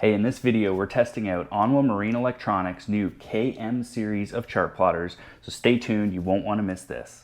Hey, in this video, we're testing out ONWA Marine Electronics' new KM series of chart plotters, so stay tuned, you won't want to miss this.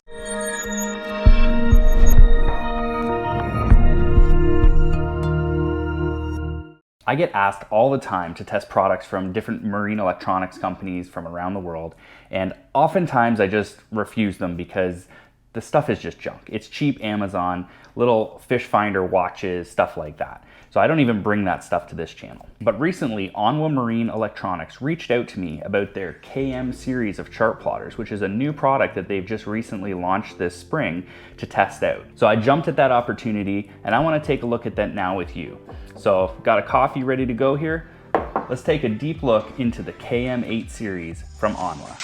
I get asked all the time to test products from different marine electronics companies from around the world, and oftentimes I just refuse them because the stuff is just junk. It's cheap Amazon, little fish finder watches, stuff like that. So I don't even bring that stuff to this channel. But recently, ONWA Marine Electronics reached out to me about their KM series of chart plotters, which is a new product that they've just recently launched this spring to test out. So I jumped at that opportunity and I want to take a look at that now with you. So got a coffee ready to go here. Let's take a deep look into the KM-8 series from ONWA.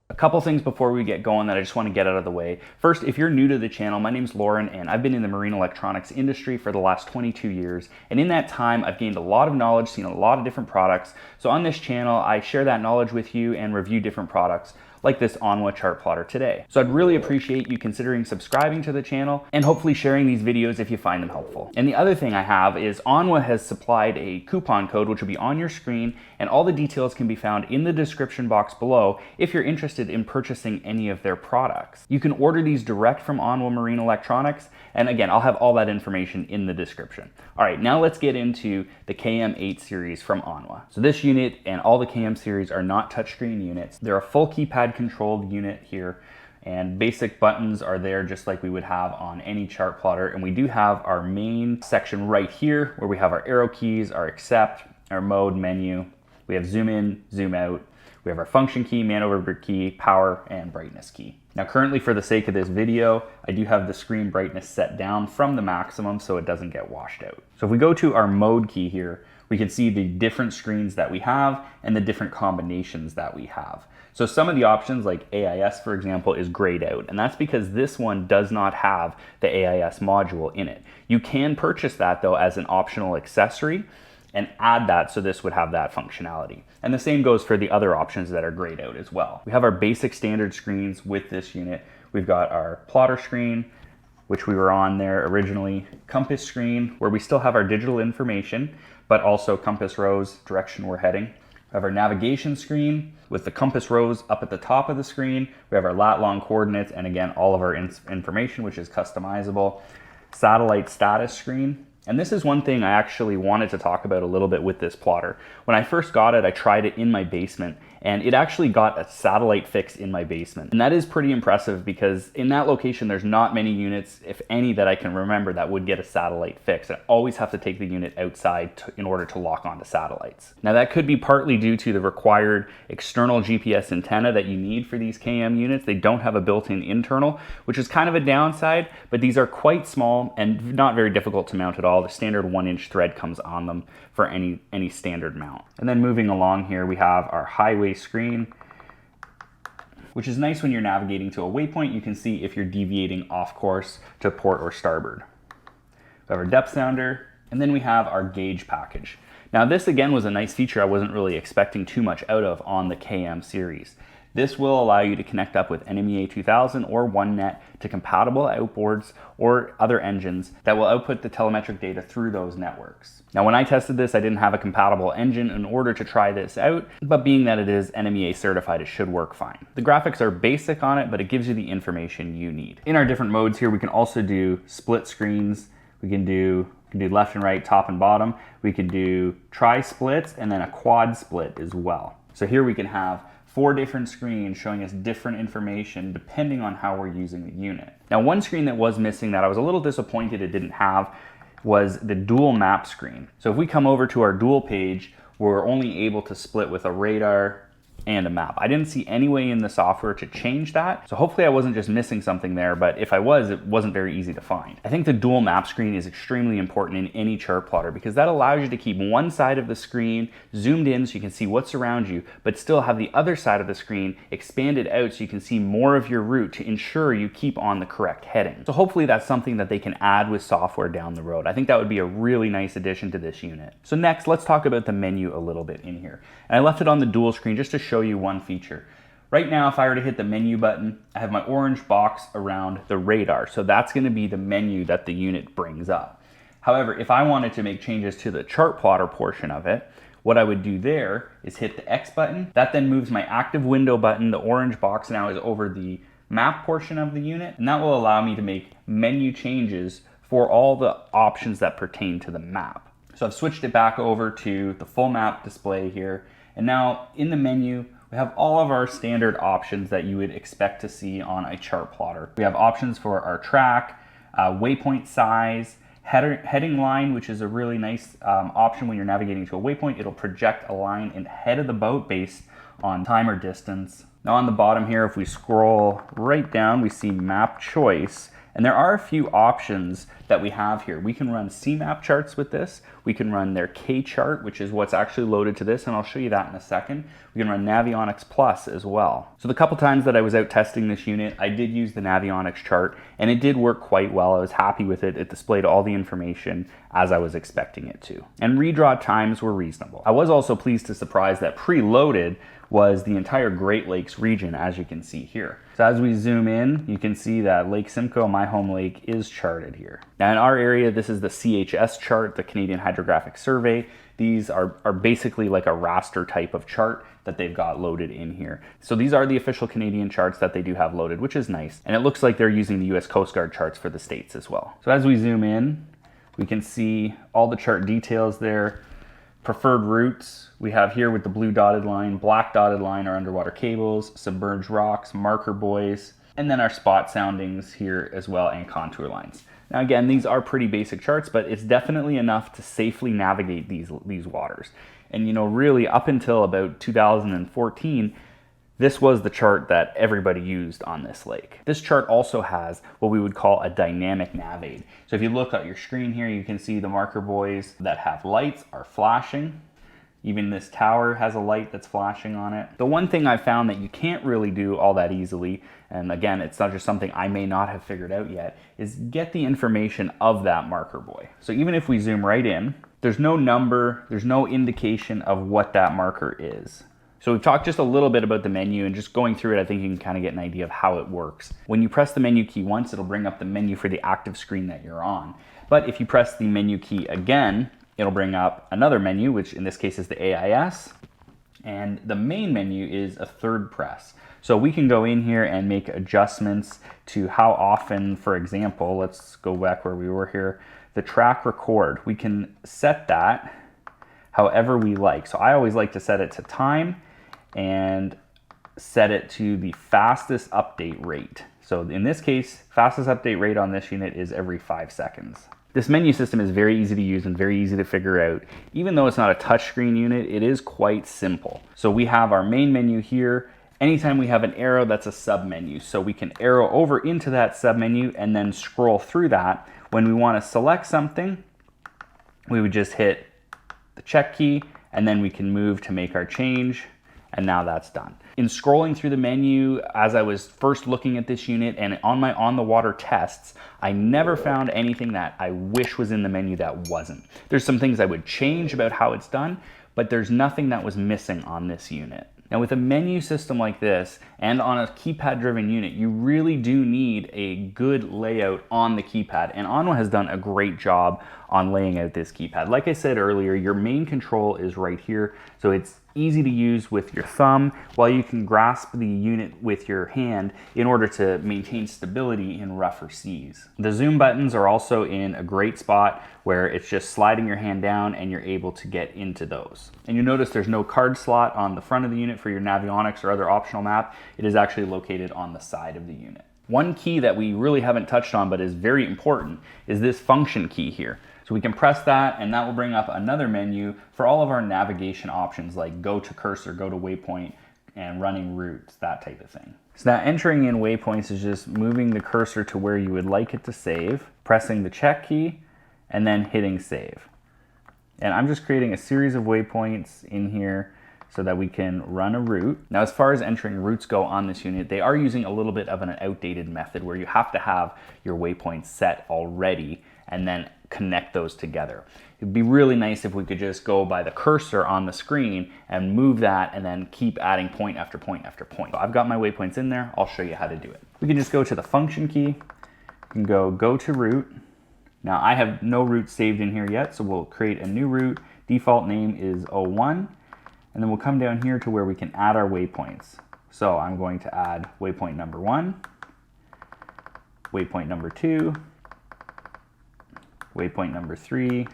A couple things before we get going that I just want to get out of the way. First, if you're new to the channel, my name's Lauren and I've been in the marine electronics industry for the last 22 years. And in that time, I've gained a lot of knowledge, seen a lot of different products. So on this channel, I share that knowledge with you and review different products like this ONWA chart plotter today. So I'd really appreciate you considering subscribing to the channel and hopefully sharing these videos if you find them helpful. And the other thing I have is ONWA has supplied a coupon code which will be on your screen, and all the details can be found in the description box below if you're interested in purchasing any of their products. You can order these direct from ONWA Marine Electronics, and again, I'll have all that information in the description. All right, now let's get into the KM-8 series from ONWA. So this unit and all the KM series are not touchscreen units. They're a full keypad controlled unit here, and basic buttons are there just like we would have on any chart plotter. And we do have our main section right here where we have our arrow keys, our accept, our mode menu. We have zoom in, zoom out. We have our function key, man over key, power, and brightness key. Now currently, for the sake of this video, I do have the screen brightness set down from the maximum so it doesn't get washed out. So if we go to our mode key here, we can see the different screens that we have and the different combinations that we have. So some of the options like AIS, for example, is grayed out, and that's because this one does not have the AIS module in it. You can purchase that though as an optional accessory and add that so this would have that functionality. And the same goes for the other options that are grayed out as well. We have our basic standard screens with this unit. We've got our plotter screen, which we were on there originally, compass screen, where we still have our digital information, but also compass rose, direction we're heading. We have our navigation screen with the compass rose up at the top of the screen. We have our lat-long coordinates, and again, all of our information, which is customizable. Satellite status screen. And this is one thing I actually wanted to talk about a little bit with this plotter. When I first got it, I tried it in my basement, and it actually got a satellite fix in my basement. And that is pretty impressive because in that location, there's not many units, if any, that I can remember that would get a satellite fix. I always have to take the unit outside in order to lock onto satellites. Now that could be partly due to the required external GPS antenna that you need for these KM units. They don't have a built-in internal, which is kind of a downside, but these are quite small and not very difficult to mount at all. The standard 1-inch thread comes on them for any standard mount. And then moving along here, we have our highway screen, which is nice when you're navigating to a waypoint. You can see if you're deviating off course to port or starboard. We have our depth sounder, and then we have our gauge package. Now this again was a nice feature I wasn't really expecting too much out of on the KM series. This will allow you to connect up with NMEA 2000 or OneNet to compatible outboards or other engines that will output the telemetric data through those networks. Now when I tested this, I didn't have a compatible engine in order to try this out, but being that it is NMEA certified, it should work fine. The graphics are basic on it, but it gives you the information you need. In our different modes here, we can also do split screens. We can do left and right, top and bottom. We can do tri-splits and then a quad split as well. So here we can have 4 different screens showing us different information depending on how we're using the unit. Now one screen that was missing that I was a little disappointed it didn't have was the dual map screen. So if we come over to our dual page, we're only able to split with a radar and a map. I didn't see any way in the software to change that. So hopefully I wasn't just missing something there, but if I was, it wasn't very easy to find. I think the dual map screen is extremely important in any chart plotter because that allows you to keep one side of the screen zoomed in so you can see what's around you, but still have the other side of the screen expanded out so you can see more of your route to ensure you keep on the correct heading. So hopefully that's something that they can add with software down the road. I think that would be a really nice addition to this unit. So next, let's talk about the menu a little bit in here. And I left it on the dual screen just to show you one feature. Right now, if I were to hit the menu button, I have my orange box around the radar. So that's going to be the menu that the unit brings up. However, if I wanted to make changes to the chart plotter portion of it, what I would do there is hit the X button. That then moves my active window button. The orange box now is over the map portion of the unit, and that will allow me to make menu changes for all the options that pertain to the map. So I've switched it back over to the full map display here. And now in the menu, we have all of our standard options that you would expect to see on a chart plotter. We have options for our track, waypoint size, heading line, which is a really nice option when you're navigating to a waypoint. It'll project a line ahead of the boat based on time or distance. Now on the bottom here, if we scroll right down, we see map choice. And there are a few options that we have here. We can run CMAP charts with this. We can run their K chart, which is what's actually loaded to this, and I'll show you that in a second. We can run Navionics Plus as well. So the couple times that I was out testing this unit, I did use the Navionics chart, and it did work quite well. I was happy with it. It displayed all the information as I was expecting it to. And redraw times were reasonable. I was also pleased to surprise that preloaded was the entire Great Lakes region, as you can see here. So as we zoom in, you can see that Lake Simcoe, my home lake, is charted here. Now in our area, this is the CHS chart, the Canadian Hydrographic Survey. These are basically like a raster type of chart that they've got loaded in here. So these are the official Canadian charts that they do have loaded, which is nice. And it looks like they're using the US Coast Guard charts for the states as well. So as we zoom in, we can see all the chart details there. Preferred routes we have here with the blue dotted line, black dotted line are underwater cables, submerged rocks, marker buoys, and then our spot soundings here as well and contour lines. Now again, these are pretty basic charts, but it's definitely enough to safely navigate these waters. And you know, really up until about 2014, this was the chart that everybody used on this lake. This chart also has what we would call a dynamic Navaid. So if you look at your screen here, you can see the marker buoys that have lights are flashing. Even this tower has a light that's flashing on it. The one thing I found that you can't really do all that easily, and again, it's not just something I may not have figured out yet, is get the information of that marker buoy. So even if we zoom right in, there's no number, there's no indication of what that marker is. So we've talked just a little bit about the menu, and just going through it, I think you can kind of get an idea of how it works. When you press the menu key once, it'll bring up the menu for the active screen that you're on. But if you press the menu key again, it'll bring up another menu, which in this case is the AIS. And the main menu is a third press. So we can go in here and make adjustments to how often, for example, let's go back where we were here, the track record. We can set that however we like. So I always like to set it to time and set it to the fastest update rate. So in this case, fastest update rate on this unit is every 5 seconds. This menu system is very easy to use and very easy to figure out. Even though it's not a touchscreen unit, it is quite simple. So we have our main menu here. Anytime we have an arrow, that's a sub-menu. So we can arrow over into that sub-menu and then scroll through that. When we want to select something, we would just hit the check key, and then we can move to make our change, and now that's done. In scrolling through the menu, as I was first looking at this unit and on my on the water tests, I never found anything that I wish was in the menu that wasn't. There's some things I would change about how it's done, but there's nothing that was missing on this unit. Now with a menu system like this and on a keypad driven unit, you really do need a good layout on the keypad, and ONWA has done a great job on laying out this keypad. Like I said earlier, your main control is right here, so it's easy to use with your thumb while you can grasp the unit with your hand in order to maintain stability in rougher seas. The zoom buttons are also in a great spot where it's just sliding your hand down and you're able to get into those. And you notice there's no card slot on the front of the unit for your Navionics or other optional map. It is actually located on the side of the unit. One key that we really haven't touched on but is very important is this function key here. So we can press that and that will bring up another menu for all of our navigation options like go to cursor, go to waypoint, and running routes, that type of thing. So now entering in waypoints is just moving the cursor to where you would like it to save, pressing the check key, and then hitting save. And I'm just creating a series of waypoints in here so that we can run a route. Now, as far as entering routes go on this unit, they are using a little bit of an outdated method where you have to have your waypoints set already and then connect those together. It'd be really nice if we could just go by the cursor on the screen and move that and then keep adding point after point after point. So I've got my waypoints in there. I'll show you how to do it. We can just go to the function key. You can go to route. Now I have no route saved in here yet, so we'll create a new route. Default name is 01. And then we'll come down here to where we can add our waypoints. So I'm going to add waypoint number 1, waypoint number 2, waypoint number 3,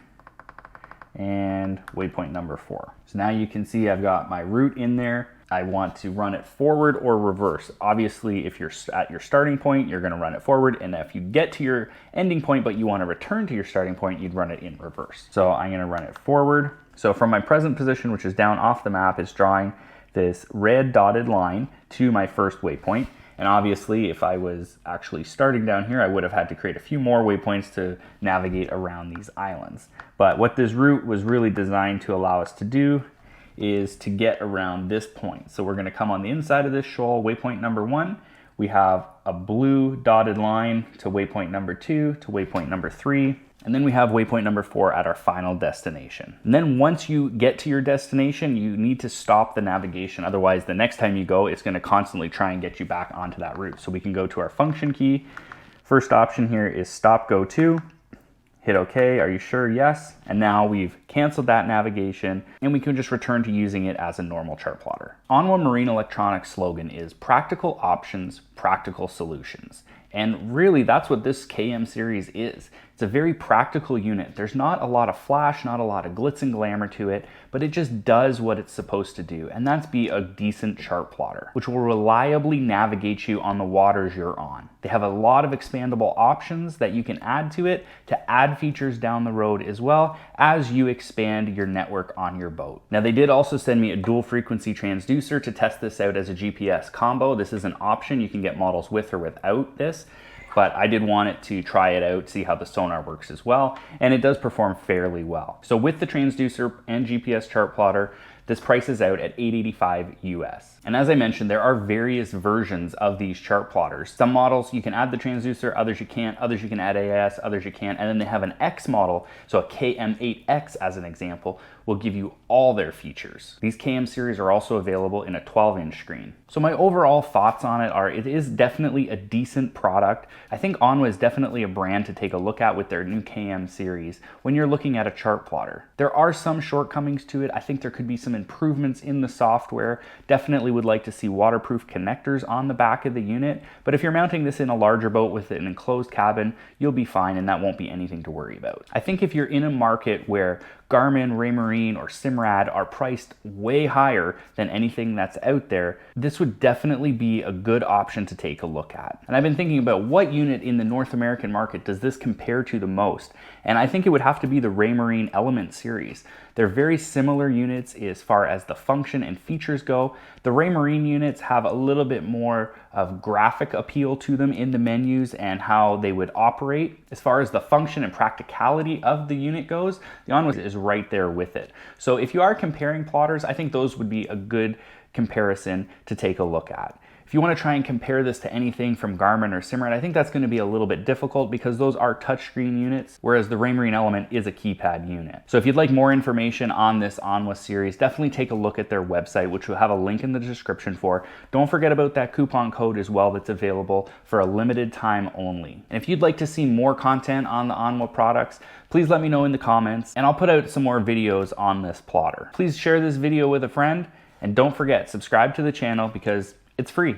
and waypoint number 4. So now you can see I've got my route in there. I want to run it forward or reverse. Obviously, if you're at your starting point, you're gonna run it forward. And if you get to your ending point, but you wanna return to your starting point, you'd run it in reverse. So I'm gonna run it forward. So from my present position, which is down off the map, is drawing this red dotted line to my first waypoint. And obviously, if I was actually starting down here, I would have had to create a few more waypoints to navigate around these islands. But what this route was really designed to allow us to do is to get around this point. So we're going to come on the inside of this shoal, waypoint number 1. We have a blue dotted line to waypoint number 2 to waypoint number 3. And then we have waypoint number 4 at our final destination. And then once you get to your destination, you need to stop the navigation. Otherwise, the next time you go, it's going to constantly try and get you back onto that route. So we can go to our function key. First option here is stop go to. Hit OK, are you sure? Yes. And now we've canceled that navigation and we can just return to using it as a normal chart plotter. ONWA Marine Electronics slogan is practical options, practical solutions. And really that's what this KM series is. It's a very practical unit. There's not a lot of flash, not a lot of glitz and glamour to it, but it just does what it's supposed to do. And that's be a decent chart plotter, which will reliably navigate you on the waters you're on. They have a lot of expandable options that you can add to it to add features down the road as well as you expand your network on your boat. Now they did also send me a dual frequency transducer to test this out as a GPS combo. This is an option. You can get models with or without this, but I did want it to try it out, see how the sonar works as well, and it does perform fairly well. So with the transducer and GPS chart plotter, this prices out at $885 US. And as I mentioned, there are various versions of these chart plotters. Some models you can add the transducer, others you can't, others you can add AIS, others you can't, and then they have an X model, so a KM-8X as an example, will give you all their features. These KM series are also available in a 12-inch screen. So my overall thoughts on it are, it is definitely a decent product. I think ONWA is definitely a brand to take a look at with their new KM series when you're looking at a chart plotter. There are some shortcomings to it. I think there could be some improvements in the software. Definitely would like to see waterproof connectors on the back of the unit, but if you're mounting this in a larger boat with an enclosed cabin, you'll be fine and that won't be anything to worry about. I think if you're in a market where Garmin, Raymarine, or Simrad are priced way higher than anything that's out there, this would definitely be a good option to take a look at. And I've been thinking about what unit in the North American market does this compare to the most? And I think it would have to be the Raymarine Element series. They're very similar units as far as the function and features go. The Raymarine units have a little bit more of graphic appeal to them in the menus and how they would operate. As far as the function and practicality of the unit goes, the ONWA is right there with it. So if you are comparing plotters, I think those would be a good comparison to take a look at. If you want to try and compare this to anything from Garmin or Simrad, I think that's going to be a little bit difficult because those are touchscreen units, whereas the Raymarine Element is a keypad unit. So if you'd like more information on this ONWA series, definitely take a look at their website, which we'll have a link in the description for. Don't forget about that coupon code as well that's available for a limited time only. And if you'd like to see more content on the ONWA products, please let me know in the comments and I'll put out some more videos on this plotter. Please share this video with a friend and don't forget, subscribe to the channel because it's free.